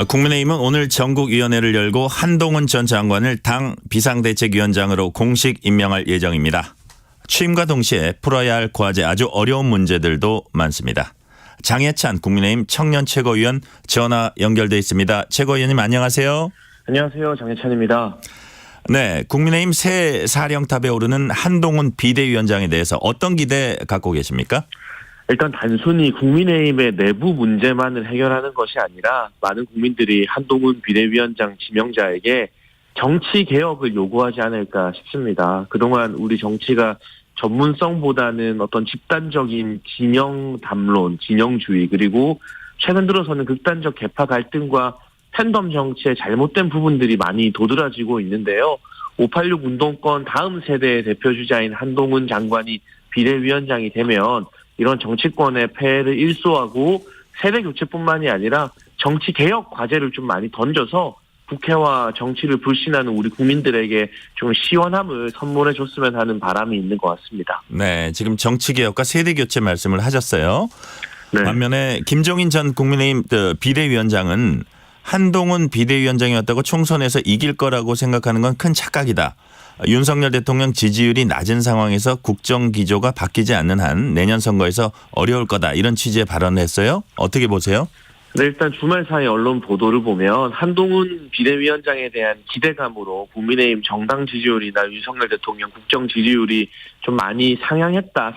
국민의힘은 오늘 전국위원회를 열고 한동훈 전 장관을 당 비상대책위원장으로 공식 임명할 예정입니다. 취임과 동시에 풀어야 할 과제 아주 어려운 문제들도 많습니다. 장해찬 국민의힘 청년 최고위원 전화 연결돼 있습니다. 최고위원님 안녕하세요. 안녕하세요. 장해찬입니다. 네, 국민의힘 새 사령탑에 오르는 한동훈 비대위원장에 대해서 어떤 기대 갖고 계십니까? 일단 단순히 국민의힘의 내부 문제만을 해결하는 것이 아니라 많은 국민들이 한동훈 비대위원장 지명자에게 정치 개혁을 요구하지 않을까 싶습니다. 그동안 우리 정치가 전문성보다는 어떤 집단적인 진영 담론, 진영주의, 그리고 최근 들어서는 극단적 계파 갈등과 팬덤 정치의 잘못된 부분들이 많이 도드라지고 있는데요. 586 운동권 다음 세대의 대표주자인 한동훈 장관이 비대위원장이 되면 이런 정치권의 폐해를 일소하고 세대 교체뿐만이 아니라 정치 개혁 과제를 좀 많이 던져서 국회와 정치를 불신하는 우리 국민들에게 좀 시원함을 선물해 줬으면 하는 바람이 있는 것 같습니다. 네, 지금 정치 개혁과 세대 교체 말씀을 하셨어요. 네. 반면에 김종인 전 국민의힘 비대위원장은 한동훈 비대위원장이었다고 총선에서 이길 거라고 생각하는 건 큰 착각이다. 윤석열 대통령 지지율이 낮은 상황에서 국정 기조가 바뀌지 않는 한 내년 선거에서 어려울 거다. 이런 취지의 발언을 했어요. 어떻게 보세요? 네, 일단 주말 사이 언론 보도를 보면 한동훈 비대위원장에 대한 기대감으로 국민의힘 정당 지지율이나 윤석열 대통령 국정 지지율이 좀 많이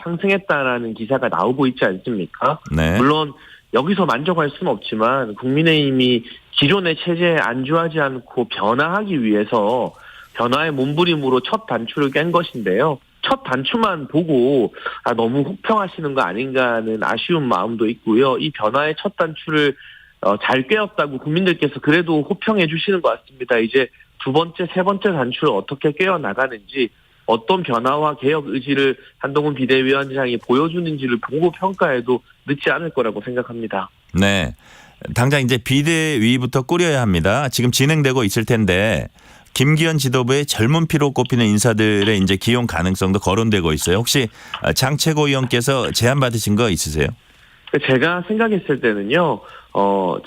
상승했다라는 기사가 나오고 있지 않습니까? 네. 물론 여기서 만족할 수는 없지만 국민의힘이 기존의 체제에 안주하지 않고 변화하기 위해서 변화의 몸부림으로 첫 단추를 깬 것인데요. 첫 단추만 보고 너무 혹평하시는 거 아닌가 하는 아쉬운 마음도 있고요. 이 변화의 첫 단추를 잘 꿰었다고 국민들께서 그래도 호평해 주시는 것 같습니다. 이제 두 번째, 세 번째 단추를 어떻게 꿰어 나가는지, 어떤 변화와 개혁 의지를 한동훈 비대위원장이 보여주는지를 보고 평가해도 늦지 않을 거라고 생각합니다. 네. 당장 이제 비대위부터 꾸려야 합니다. 지금 진행되고 있을 텐데 김기현 지도부의 젊은 피로 꼽히는 인사들의 이제 기용 가능성도 거론되고 있어요. 혹시 장 최고위원께서 제안 받으신 거 있으세요? 제가 생각했을 때는요,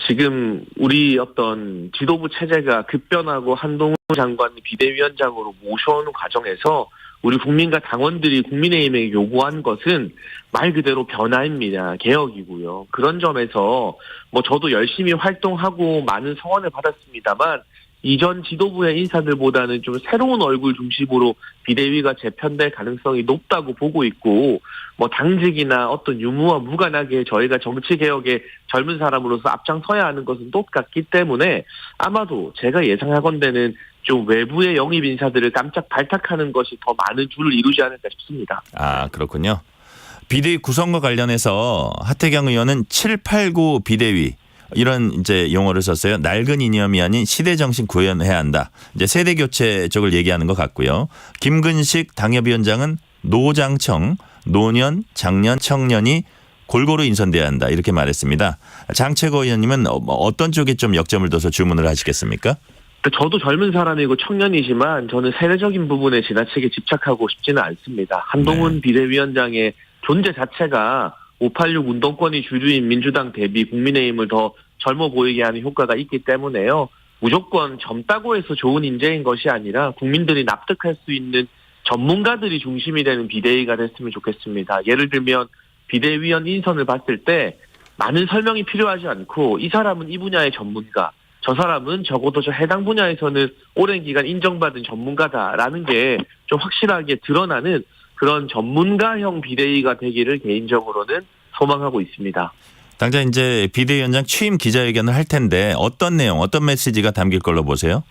지금 우리 어떤 지도부 체제가 급변하고 한동훈 장관 비대위원장으로 모셔오는 과정에서 우리 국민과 당원들이 국민의힘에게 요구한 것은 말 그대로 변화입니다. 개혁이고요. 그런 점에서 저도 열심히 활동하고 많은 성원을 받았습니다만 이전 지도부의 인사들보다는 좀 새로운 얼굴 중심으로 비대위가 재편될 가능성이 높다고 보고 있고, 당직이나 어떤 유무와 무관하게 저희가 정치 개혁에 젊은 사람으로서 앞장서야 하는 것은 똑같기 때문에 아마도 제가 예상하건대는 좀 외부의 영입 인사들을 깜짝 발탁하는 것이 더 많은 줄을 이루지 않을까 싶습니다. 아, 그렇군요. 비대위 구성과 관련해서 하태경 의원은 789 비대위 이런 이제 용어를 썼어요. 낡은 이념이 아닌 시대 정신 구현해야 한다. 이제 세대 교체 쪽을 얘기하는 것 같고요. 김근식 당협위원장은 노장청, 노년, 장년, 청년이 골고루 인선돼야 한다. 이렇게 말했습니다. 장 최고위원님은 어떤 쪽에 좀 역점을 둬서 주문을 하시겠습니까? 저도 젊은 사람이고 청년이지만 저는 세대적인 부분에 지나치게 집착하고 싶지는 않습니다. 한동훈 비대위원장의 존재 자체가 586 운동권이 주류인 민주당 대비 국민의힘을 더 젊어 보이게 하는 효과가 있기 때문에요. 무조건 젊다고 해서 좋은 인재인 것이 아니라 국민들이 납득할 수 있는 전문가들이 중심이 되는 비대위가 됐으면 좋겠습니다. 예를 들면 비대위원 인선을 봤을 때 많은 설명이 필요하지 않고 이 사람은 이 분야의 전문가, 저 사람은 적어도 저 해당 분야에서는 오랜 기간 인정받은 전문가다라는 게 좀 확실하게 드러나는 그런 전문가형 비대위가 되기를 개인적으로는 소망하고 있습니다. 당장 이제 비대위원장 취임 기자회견을 할 텐데 어떤 내용, 어떤 메시지가 담길 걸로 보세요?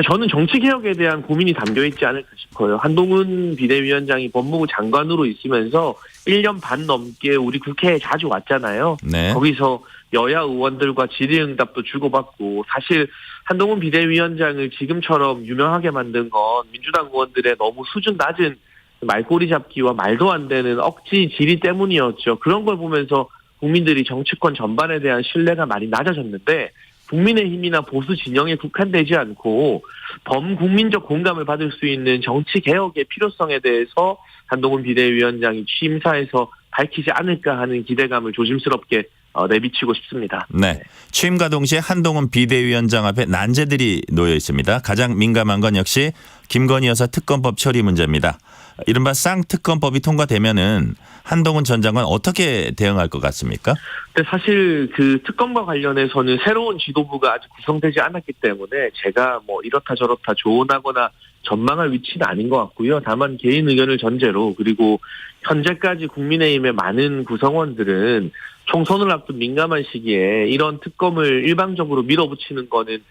저는 정치개혁에 대한 고민이 담겨있지 않을까 싶어요. 한동훈 비대위원장이 법무부 장관으로 있으면서 1년 반 넘게 우리 국회에 자주 왔잖아요. 네. 거기서 여야 의원들과 질의응답도 주고받고, 사실 한동훈 비대위원장을 지금처럼 유명하게 만든 건 민주당 의원들의 너무 수준 낮은 말꼬리 잡기와 말도 안 되는 억지 질의 때문이었죠. 그런 걸 보면서 국민들이 정치권 전반에 대한 신뢰가 많이 낮아졌는데 국민의힘이나 보수 진영에 국한되지 않고 범국민적 공감을 받을 수 있는 정치 개혁의 필요성에 대해서 한동훈 비대위원장이 취임사에서 밝히지 않을까 하는 기대감을 조심스럽게 내비치고 싶습니다. 네. 취임과 동시에 한동훈 비대위원장 앞에 난제들이 놓여 있습니다. 가장 민감한 건 역시 김건희 여사 특검법 처리 문제입니다. 이른바 쌍특검법이 통과되면은 한동훈 전 장관 어떻게 대응할 것 같습니까? 근데 사실 그 특검과 관련해서는 새로운 지도부가 아직 구성되지 않았기 때문에 제가 뭐 이렇다 저렇다 조언하거나 전망할 위치는 아닌 것 같고요. 다만 개인 의견을 전제로 그리고 현재까지 국민의힘의 많은 구성원들은 총선을 앞둔 민감한 시기에 이런 특검을 일방적으로 밀어붙이는 거는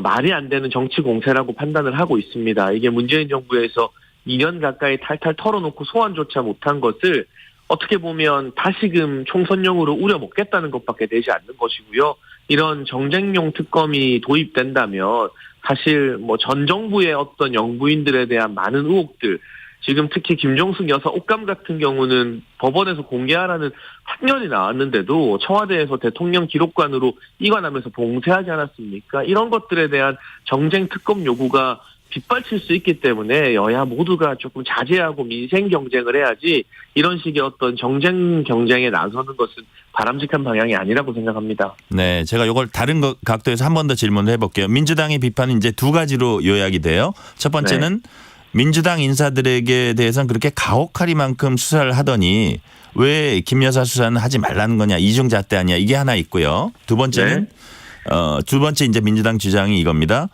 말이 안 되는 정치 공세라고 판단을 하고 있습니다. 이게 문재인 정부에서 2년 가까이 탈탈 털어놓고 소환조차 못한 것을 어떻게 보면 다시금 총선용으로 우려먹겠다는 것밖에 되지 않는 것이고요. 이런 정쟁용 특검이 도입된다면 사실 뭐 전 정부의 어떤 영부인들에 대한 많은 의혹들, 지금 특히 김종숙 여사 옷감 같은 경우는 법원에서 공개하라는 판결이 나왔는데도 청와대에서 대통령 기록관으로 이관하면서 봉쇄하지 않았습니까? 이런 것들에 대한 정쟁 특검 요구가 빗발칠 수 있기 때문에 여야 모두가 조금 자제하고 민생 경쟁을 해야지 이런 식의 어떤 정쟁 경쟁에 나서는 것은 바람직한 방향이 아니라고 생각합니다. 네, 제가 이걸 다른 각도에서 한 번 더 질문을 해볼게요. 민주당의 비판은 이제 두 가지로 요약이 돼요. 첫 번째는 민주당 인사들에게 대해서는 그렇게 가혹하리만큼 수사를 하더니 왜 김 여사 수사는 하지 말라는 거냐, 이중잣대 아니야, 이게 하나 있고요. 두 번째는 두 번째 이제 민주당 주장이 이겁니다.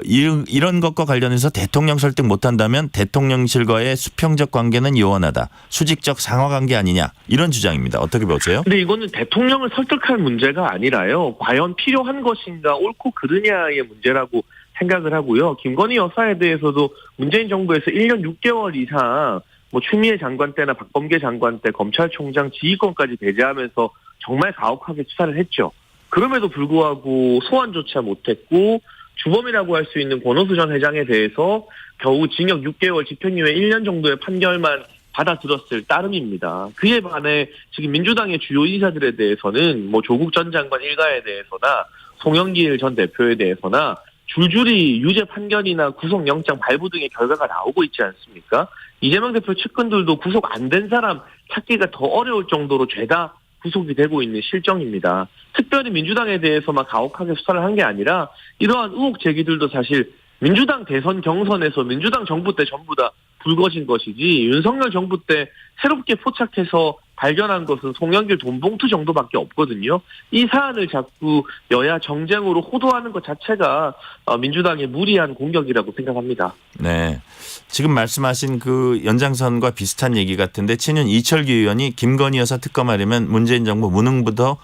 이런 것과 관련해서 대통령 설득 못한다면 대통령실과의 수평적 관계는 요원하다. 수직적 상하 관계 아니냐. 이런 주장입니다. 어떻게 보세요? 근데 이거는 대통령을 설득할 문제가 아니라요. 과연 필요한 것인가 옳고 그르냐의 문제라고 생각을 하고요. 김건희 여사에 대해서도 문재인 정부에서 1년 6개월 이상 뭐 추미애 장관 때나 박범계 장관 때 검찰총장 지휘권까지 배제하면서 정말 가혹하게 수사를 했죠. 그럼에도 불구하고 소환조차 못했고 주범이라고 할 수 있는 권오수 전 회장에 대해서 겨우 징역 6개월 집행유예 1년 정도의 판결만 받아들였을 따름입니다. 그에 반해 지금 민주당의 주요 인사들에 대해서는 뭐 조국 전 장관 일가에 대해서나 송영길 전 대표에 대해서나 줄줄이 유죄 판결이나 구속영장 발부 등의 결과가 나오고 있지 않습니까? 이재명 대표 측근들도 구속 안 된 사람 찾기가 더 어려울 정도로 죄다 구속이 되고 있는 실정입니다. 특별히 민주당에 대해서만 가혹하게 수사를 한 게 아니라 이러한 의혹 제기들도 사실 민주당 대선 경선에서 민주당 정부 때 전부 다 불거진 것이지 윤석열 정부 때 새롭게 포착해서 발견한 것은 송영길 돈봉투 정도밖에 없거든요. 이 사안을 자꾸 여야 정쟁으로 호도하는 것 자체가 민주당의 무리한 공격이라고 생각합니다. 네. 지금 말씀하신 그 연장선과 비슷한 얘기 같은데 친윤 이철규 의원이 김건희 여사 특검하려면 문재인 정부 무능부터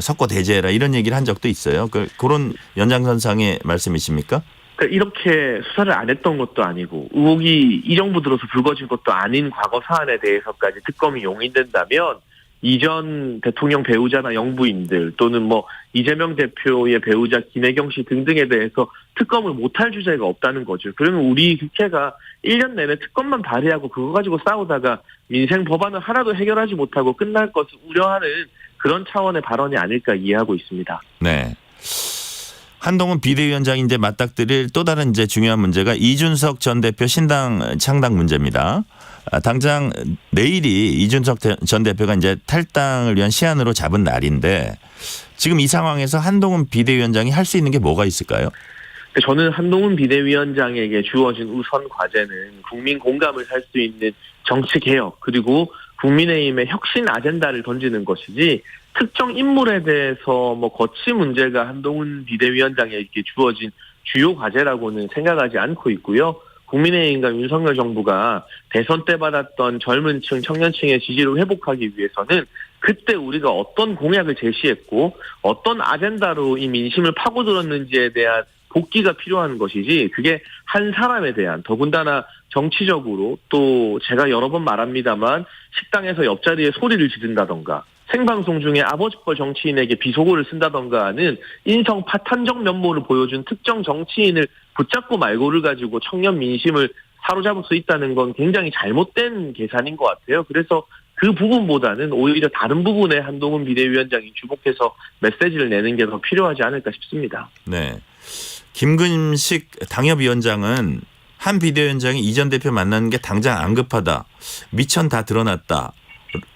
석고 대제해라 이런 얘기를 한 적도 있어요. 그런 연장선상의 말씀이십니까? 이렇게 수사를 안 했던 것도 아니고 의혹이 이 정부 들어서 불거진 것도 아닌 과거 사안에 대해서까지 특검이 용인된다면 이전 대통령 배우자나 영부인들 또는 뭐 이재명 대표의 배우자 김혜경 씨 등등에 대해서 특검을 못할 주제가 없다는 거죠. 그러면 우리 국회가 1년 내내 특검만 발의하고 그거 가지고 싸우다가 민생 법안을 하나도 해결하지 못하고 끝날 것을 우려하는 그런 차원의 발언이 아닐까 이해하고 있습니다. 네. 한동훈 비대위원장이 이제 맞닥뜨릴 또 다른 이제 중요한 문제가 이준석 전 대표 신당 창당 문제입니다. 당장 내일이 이준석 전 대표가 이제 탈당을 위한 시한으로 잡은 날인데 지금 이 상황에서 한동훈 비대위원장이 할 수 있는 게 뭐가 있을까요? 저는 한동훈 비대위원장에게 주어진 우선 과제는 국민 공감을 살 수 있는 정치 개혁 그리고 국민의힘의 혁신 아젠다를 던지는 것이지 특정 인물에 대해서 뭐 거치 문제가 한동훈 비대위원장에게 주어진 주요 과제라고는 생각하지 않고 있고요. 국민의힘과 윤석열 정부가 대선 때 받았던 젊은 층, 청년층의 지지를 회복하기 위해서는 그때 우리가 어떤 공약을 제시했고 어떤 아젠다로 이 민심을 파고들었는지에 대한 복귀가 필요한 것이지 그게 한 사람에 대한 더군다나 정치적으로 또 제가 여러 번 말합니다만 식당에서 옆자리에 소리를 지른다던가 생방송 중에 아버지뻘 정치인에게 비속어를 쓴다던가 하는 인성 파탄적 면모를 보여준 특정 정치인을 붙잡고 말고를 가지고 청년 민심을 사로잡을 수 있다는 건 굉장히 잘못된 계산인 것 같아요. 그래서 그 부분보다는 오히려 다른 부분에 한동훈 비대위원장이 주목해서 메시지를 내는 게 더 필요하지 않을까 싶습니다. 네. 김근식 당협위원장은 한 비대위원장이 이 전 대표 만나는 게 당장 안 급하다. 미천 다 드러났다.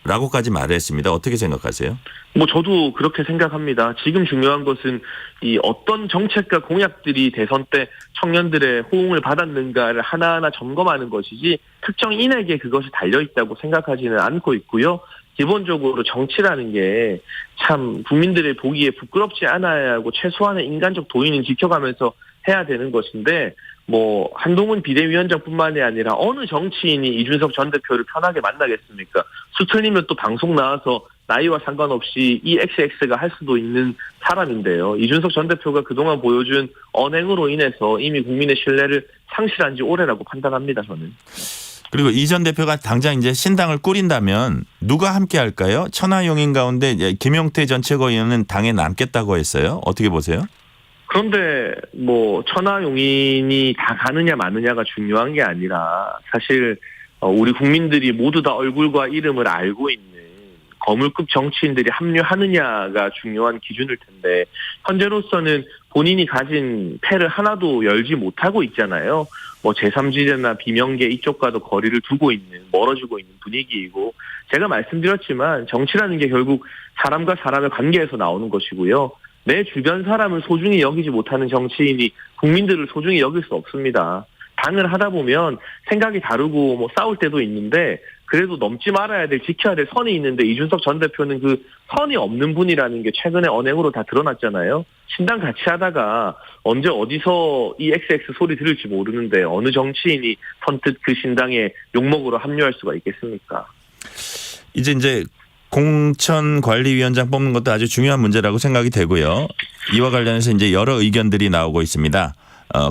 라고까지 말을 했습니다. 어떻게 생각하세요? 뭐 저도 그렇게 생각합니다. 지금 중요한 것은 이 어떤 정책과 공약들이 대선 때 청년들의 호응을 받았는가를 하나하나 점검하는 것이지 특정인에게 그것이 달려있다고 생각하지는 않고 있고요. 기본적으로 정치라는 게 참 국민들의 보기에 부끄럽지 않아야 하고 최소한의 인간적 도인은 지켜가면서 해야 되는 것인데 뭐 한동훈 비대위원장뿐만이 아니라 어느 정치인이 이준석 전 대표를 편하게 만나겠습니까? 수틀리면 또 방송 나와서 나이와 상관없이 이 XX가 할 수도 있는 사람인데요. 이준석 전 대표가 그동안 보여준 언행으로 인해서 이미 국민의 신뢰를 상실한 지 오래라고 판단합니다, 저는. 그리고 이 전 대표가 당장 이제 신당을 꾸린다면 누가 함께 할까요? 천하용인 가운데 김용태 전 최고위원은 당에 남겠다고 했어요. 어떻게 보세요? 그런데 뭐 천하용인이 다 가느냐 마느냐가 중요한 게 아니라 사실 우리 국민들이 모두 다 얼굴과 이름을 알고 있는 거물급 정치인들이 합류하느냐가 중요한 기준일 텐데 현재로서는 본인이 가진 패를 하나도 열지 못하고 있잖아요. 뭐 제3지대나 비명계 이쪽과도 거리를 두고 있는 멀어지고 있는 분위기이고 제가 말씀드렸지만 정치라는 게 결국 사람과 사람의 관계에서 나오는 것이고요. 내 주변 사람을 소중히 여기지 못하는 정치인이 국민들을 소중히 여길 수 없습니다. 당을 하다 보면 생각이 다르고 뭐 싸울 때도 있는데 그래도 넘지 말아야 될 지켜야 될 선이 있는데 이준석 전 대표는 그 선이 없는 분이라는 게 최근에 언행으로 다 드러났잖아요. 신당 같이 하다가 언제 어디서 이 XX 소리 들을지 모르는데 어느 정치인이 선뜻 그 신당에 욕먹으러 합류할 수가 있겠습니까? 이제 공천관리위원장 뽑는 것도 아주 중요한 문제라고 생각이 되고요. 이와 관련해서 이제 여러 의견들이 나오고 있습니다.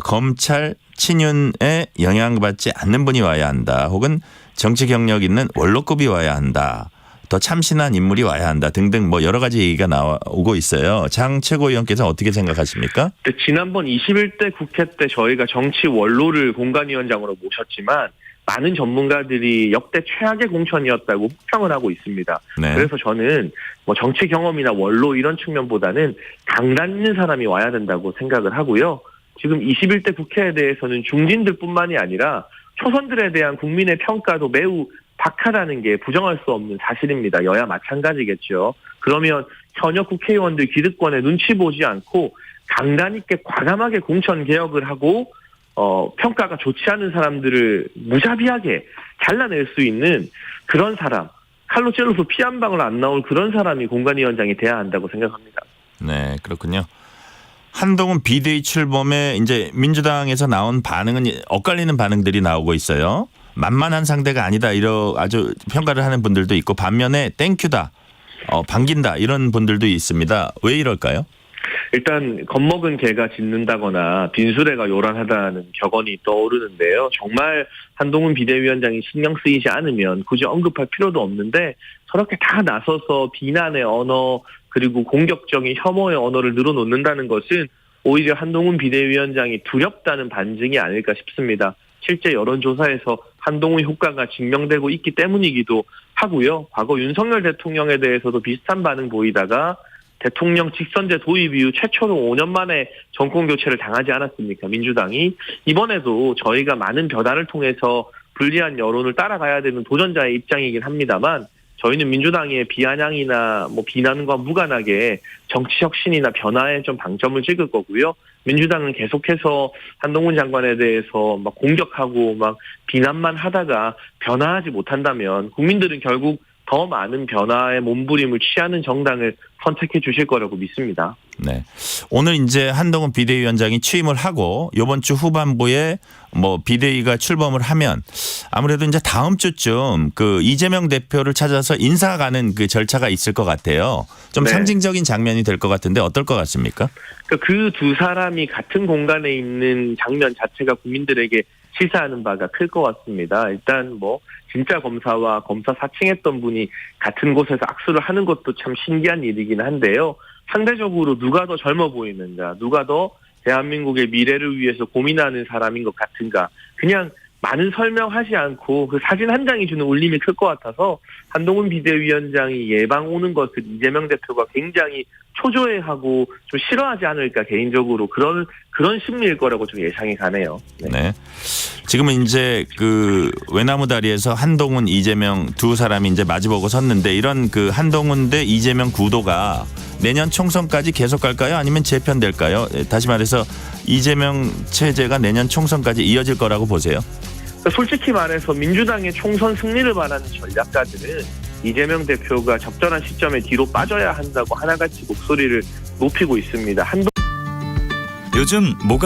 검찰 친윤에 영향받지 않는 분이 와야 한다. 혹은 정치 경력 있는 원로급이 와야 한다. 더 참신한 인물이 와야 한다 등등 뭐 여러 가지 얘기가 나오고 있어요. 장 최고위원께서 어떻게 생각하십니까? 지난번 21대 국회 때 저희가 정치 원로를 공관위원장으로 모셨지만 많은 전문가들이 역대 최악의 공천이었다고 혹평을 하고 있습니다. 네. 그래서 저는 뭐 정치 경험이나 원로 이런 측면보다는 강단 있는 사람이 와야 된다고 생각을 하고요. 지금 21대 국회에 대해서는 중진들뿐만이 아니라 초선들에 대한 국민의 평가도 매우 박하다는 게 부정할 수 없는 사실입니다. 여야 마찬가지겠죠. 그러면 현역 국회의원들 기득권에 눈치 보지 않고 강단 있게 과감하게 공천 개혁을 하고 평가가 좋지 않은 사람들을 무자비하게 잘라낼 수 있는 그런 사람, 칼로 찔러서 피 한 방울 안 나올 그런 사람이 공관위원장이 돼야 한다고 생각합니다. 네, 그렇군요. 한동훈 비대위 출범에 이제 민주당에서 나온 반응은 엇갈리는 반응들이 나오고 있어요. 만만한 상대가 아니다 이런 아주 평가를 하는 분들도 있고 반면에 땡큐다, 반긴다 이런 분들도 있습니다. 왜 이럴까요? 일단 겁먹은 개가 짖는다거나 빈수레가 요란하다는 격언이 떠오르는데요. 정말 한동훈 비대위원장이 신경 쓰이지 않으면 굳이 언급할 필요도 없는데 저렇게 다 나서서 비난의 언어 그리고 공격적인 혐오의 언어를 늘어놓는다는 것은 오히려 한동훈 비대위원장이 두렵다는 반증이 아닐까 싶습니다. 실제 여론조사에서 한동훈 효과가 증명되고 있기 때문이기도 하고요. 과거 윤석열 대통령에 대해서도 비슷한 반응 보이다가 대통령 직선제 도입 이후 최초로 5년 만에 정권 교체를 당하지 않았습니까? 민주당이. 이번에도 저희가 많은 변화를 통해서 불리한 여론을 따라가야 되는 도전자의 입장이긴 합니다만 저희는 민주당의 비아냥이나 뭐 비난과 무관하게 정치 혁신이나 변화에 좀 방점을 찍을 거고요. 민주당은 계속해서 한동훈 장관에 대해서 막 공격하고 막 비난만 하다가 변화하지 못한다면 국민들은 결국 더 많은 변화의 몸부림을 취하는 정당을 선택해 주실 거라고 믿습니다. 네. 오늘 이제 한동훈 비대위원장이 취임을 하고 이번 주 후반부에 뭐 비대위가 출범을 하면 아무래도 이제 다음 주쯤 그 이재명 대표를 찾아서 인사가는 그 절차가 있을 것 같아요. 좀 네. 상징적인 장면이 될 것 같은데 어떨 것 같습니까? 그 두 사람이 같은 공간에 있는 장면 자체가 국민들에게 시사하는 바가 클 것 같습니다. 일단 뭐 진짜 검사와 검사 사칭했던 분이 같은 곳에서 악수를 하는 것도 참 신기한 일이긴 한데요. 상대적으로 누가 더 젊어 보이는가, 누가 더 대한민국의 미래를 위해서 고민하는 사람인 것 같은가, 그냥 많은 설명하지 않고 그 사진 한 장이 주는 울림이 클 것 같아서 한동훈 비대위원장이 예방 오는 것을 이재명 대표가 굉장히 초조해하고 좀 싫어하지 않을까 개인적으로 그런 심리일 거라고 좀 예상이 가네요. 네. 네. 지금은 이제 그 외나무 다리에서 한동훈, 이재명 두 사람이 이제 마주보고 섰는데 이런 그 한동훈 대 이재명 구도가 내년 총선까지 계속 갈까요? 아니면 재편될까요? 다시 말해서 이재명 체제가 내년 총선까지 이어질 거라고 보세요? 솔직히 말해서 민주당의 총선 승리를 바라는 전략가들은 이재명 대표가 적절한 시점에 뒤로 빠져야 한다고 하나같이 목소리를 높이고 있습니다. 요즘 뭐가